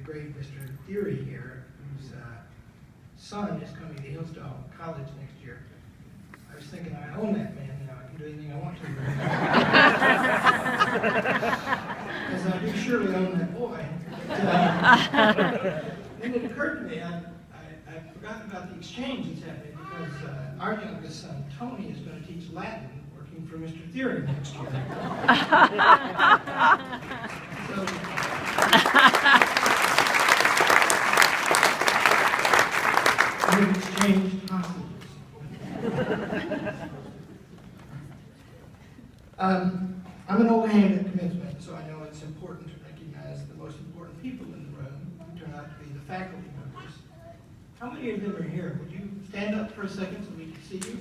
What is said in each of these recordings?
great Mr. Theory here, whose son is coming to Hillsdale College next year. I was thinking, I own that man now. I can do anything I want to. Because I do surely own that boy. Then it occurred to me, I'd forgotten about the exchange that's happening because our youngest son, Tony, is going to teach Latin working for Mr. Theory next year. So, we've exchanged hostages. I'm an old hand at commencement, so I know it's important to recognize the most important people in the room who turn out to be the faculty members. How many of them are here? Would you stand up for a second so we can see you?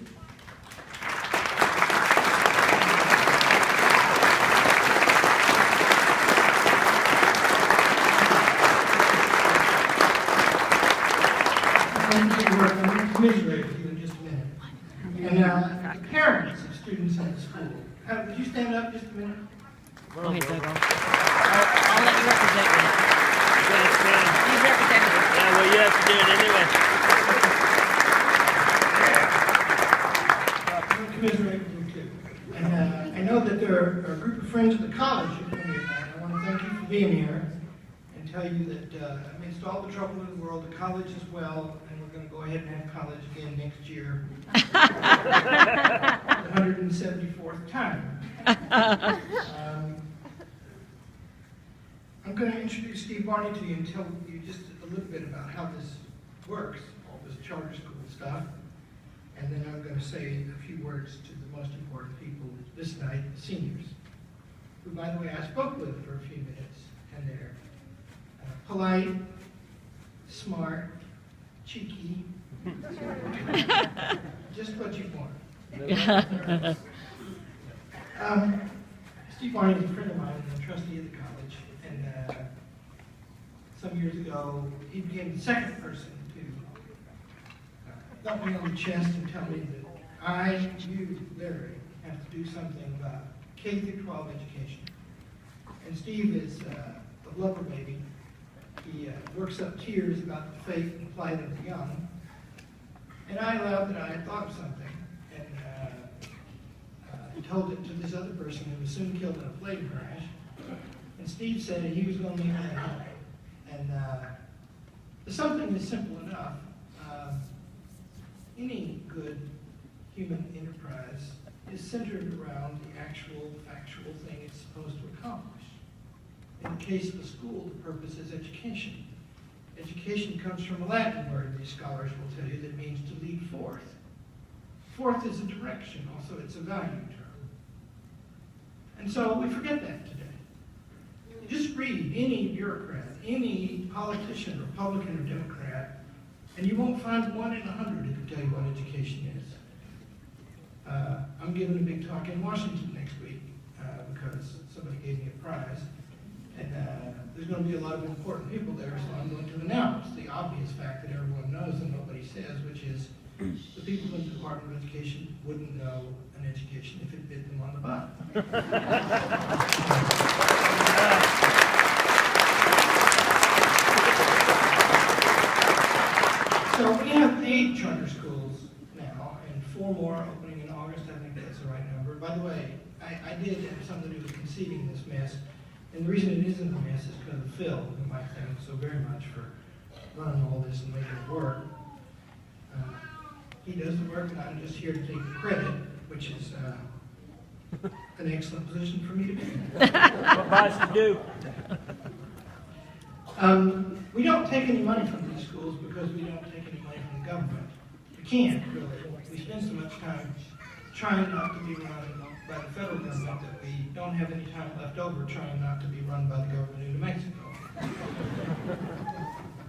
I'm going to commiserate with you in just a minute. And now, the parents of students in the school. Would you stand up just a minute? Go ahead, Doug. I'll let you represent me. He's representative. Yeah, well, you have to do it anyway. I'm going to commiserate with you too. And I know that there are a group of friends at the college who are here tonight. I want to thank you for being here and tell you that amidst all the trouble in the world, the college is well, and we're going to go ahead and have college again next year. The 174th time. I'm going to introduce Steve Barney to you and tell you just a little bit about how this works, all this charter school stuff. And then I'm going to say a few words to the most important people this night, the seniors, who, by the way, I spoke with for a few minutes, and they're polite, smart, cheeky, just what you want. Steve Barney is a friend of mine and a trustee of the college, and some years ago, he became the second person to thump me on the chest and tell me that you, Larry, have to do something about K-12 education. And Steve is a lover baby. He works up tears about the fate and plight of the young. And I allowed that I had thought of something, and told it to this other person who was soon killed in a plane crash. And Steve said he was going to leave that help. And something that's simple enough. Any good human enterprise is centered around the actual, factual thing it's supposed to accomplish. In the case of a school, the purpose is education. Education comes from a Latin word, these scholars will tell you, that means to lead forth. Forth is a direction, also it's a value term. And so we forget that today. Just read any bureaucrat, any politician, Republican or Democrat, and you won't find 1 in 100 who can tell you what education is. I'm giving a big talk in Washington next week because somebody gave me a prize. And there's going to be a lot of important people there, so I'm going to announce the obvious fact that everyone knows and nobody says, which is the people in the Department of Education wouldn't know an education if it bit them on the butt. So we have 8 charter schools now, and 4 more opening in August. I think that's the right number. By the way, I did have something to do with conceiving this mess. And the reason it isn't a mess is because of Phil, whom I thank so very much for running all this and making it work. He does the work, and I'm just here to take the credit, which is an excellent position for me to be in. What boss to do? We don't take any money from these schools because we don't take any money from the government. We can't, really. We spend so much time trying not to be run by the federal government that we don't have any time left over trying not to be run by the government in New Mexico.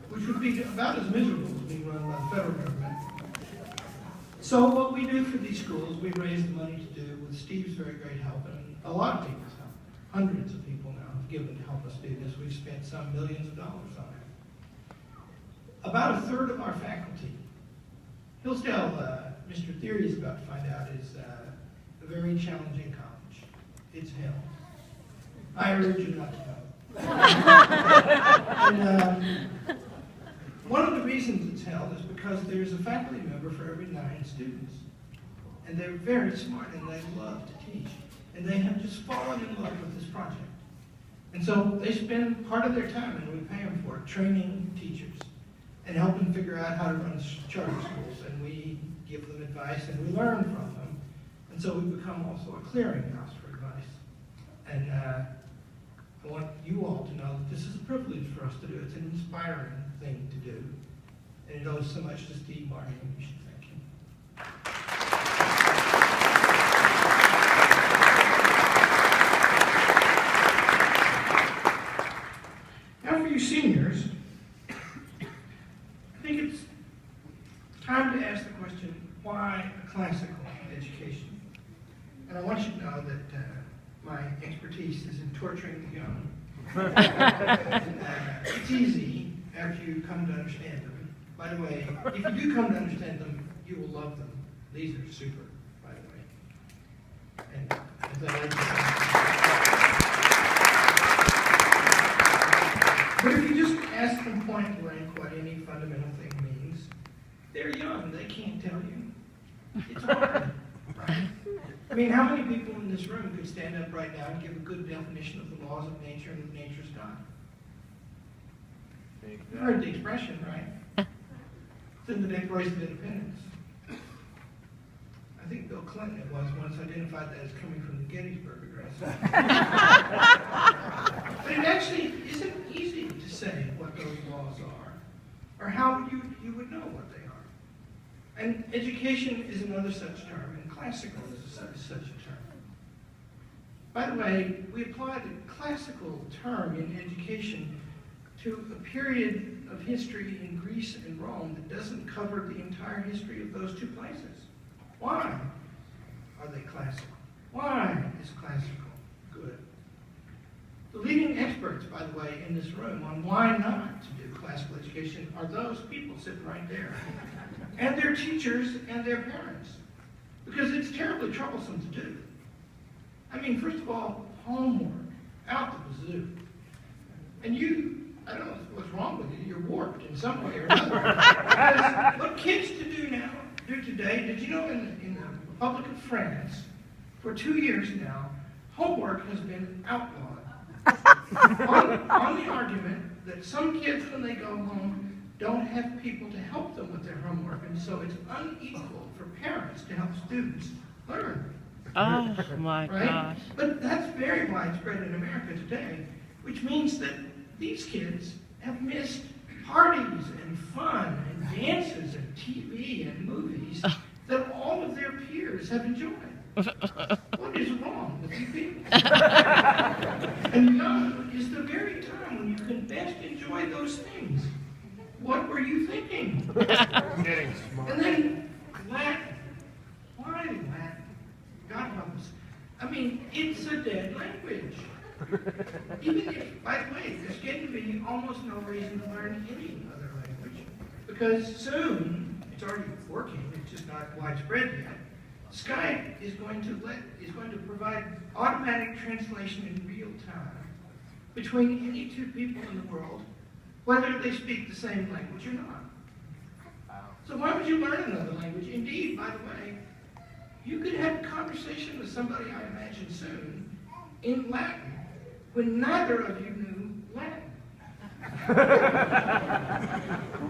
Which would be about as miserable as being run by the federal government. So what we do for these schools, we raise the money to do with Steve's very great help and a lot of people's help. Hundreds of people now have given to help us do this. We've spent some millions of dollars on it. About a third of our faculty, Hillsdale, Mr. Theory is about to find out, is a very challenging college. It's hell. I urge you not to go. And one of the reasons it's held is because there's a faculty member for every 9 students. And they're very smart and they love to teach. And they have just fallen in love with this project. And so they spend part of their time, and we pay them for it, training teachers and helping figure out how to run charter schools. And we give them advice and we learn from them. And so we become also a clearinghouse for advice. And I want you all to know that this is a privilege for us to do. It's an inspiring thing to do. And it owes so much to Steve Martin. You should thank him. Now for you seniors, I think it's time to ask the question, why a classical education? And I want you to know that my expertise is in torturing the young. It's easy after you come to understand them. By the way, if you do come to understand them, you will love them. These are super, by the way. And as I like to say, but if you just ask them point blank what any fundamental thing means, they're young, they can't tell you. It's hard, right? I mean, how many people in this room could stand up right now and give a good definition of the laws of nature and of nature's God? You've heard the expression, right? It's in the Declaration of Independence. I think Bill Clinton it was once identified that as coming from the Gettysburg Address. But it actually isn't easy to say what those laws are, or how you would know what they are. And education is another such term, and classical is such a term. By the way, we apply the classical term in education to a period of history in Greece and Rome that doesn't cover the entire history of those two places. Why are they classical? Why is classical good? The leading experts, by the way, in this room on why not to do classical education are those people sitting right there. And their teachers and their parents. Because it's terribly troublesome to do. I mean, first of all, homework, out the wazoo. And I don't know what's wrong with you, you're warped in some way or another. Because what kids do today, did you know in the Republic of France, for 2 years now, homework has been outlawed. on the argument that some kids, when they go home, don't have people to help them with their homework, and so it's unequal for parents to help students learn. Oh my right? gosh. But that's very widespread in America today, which means that these kids have missed parties and fun and dances and TV and movies that all of their peers have enjoyed. What is wrong with you people? And young is the very time when you can best enjoy those things. What were you thinking? Getting smart. And then Latin. Why Latin? God help us. I mean, it's a dead language. Even if, by the way, there's getting to be almost no reason to learn any other language. Because soon, it's already working, it's just not widespread yet, Skype is going to provide automatic translation in real time between any two people in the world, whether they speak the same language or not. So why would you learn another language? Indeed, by the way, you could have a conversation with somebody, I imagine soon, in Latin, when neither of you knew Latin.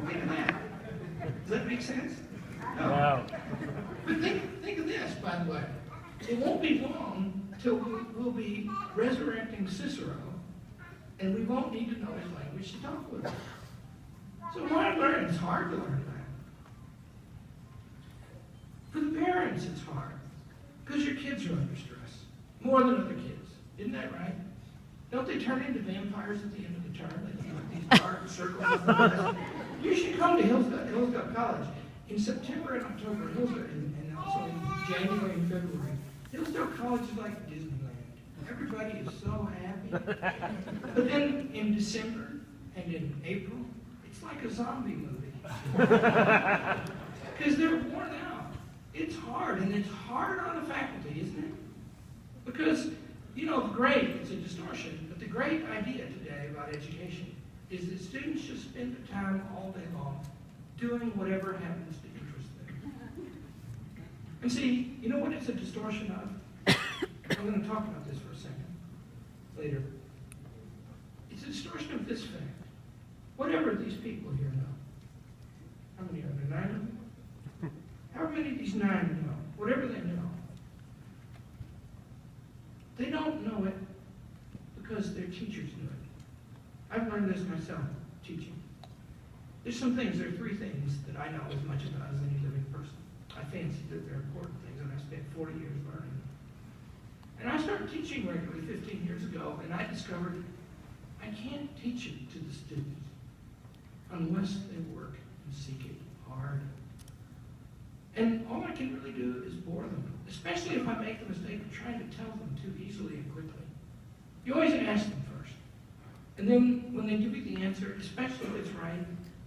Think of that. Does that make sense? No. But think of this, by the way. It won't be long till we'll be resurrecting Cicero, and we won't need to know his language to talk with him. So why learn? It's hard to learn Latin. For the parents, it's hard. Because your kids are under stress. More than other kids. Isn't that right? Don't they turn into vampires at the end of the term? They do like these dark circles. You should come to Hillsdale College. In September and October, and also in January and February, Hillsdale College is like Disneyland. Everybody is so happy. But then in December and in April, it's like a zombie movie. Because they're worn out. It's hard, and it's hard on the faculty, isn't it? Because, you know, the grade is a distortion, but the great idea today about education is that students should spend their time all day long doing whatever happens to interest them. And see, you know what it's a distortion of? I'm going to talk about this for a second later. It's a distortion of this fact. Whatever these people here know. How many are there? 9 of them? However many of these 9 know, whatever they know, they don't know it because their teachers knew it. I've learned this myself, teaching. There's some things, there are 3 things that I know as much about as any living person. I fancy that they're important things, and I spent 40 years learning them. And I started teaching regularly 15 years ago, and I discovered I can't teach it to the students unless they work and seek it hard. And all I can really do is bore them, especially if I make the mistake of trying to tell them too easily and quickly. You always ask them first. And then when they give you the answer, especially if it's right,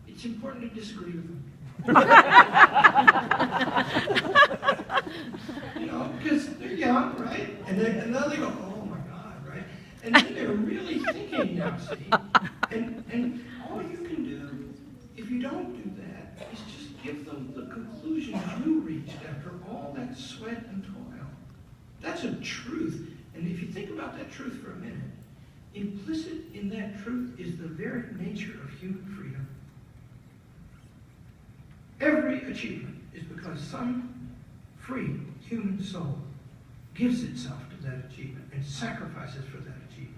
it's important to disagree with them. You know, because they're young, right? And then they go, oh my God, right? And then they're really thinking now, see? And all you can do, if you don't do that, is just give them the conclusions you reached after all that sweat and toil. That's a truth. And if you think about that truth for a minute, implicit in that truth is the very nature of human freedom. Every achievement is because some free human soul gives itself to that achievement and sacrifices for that achievement.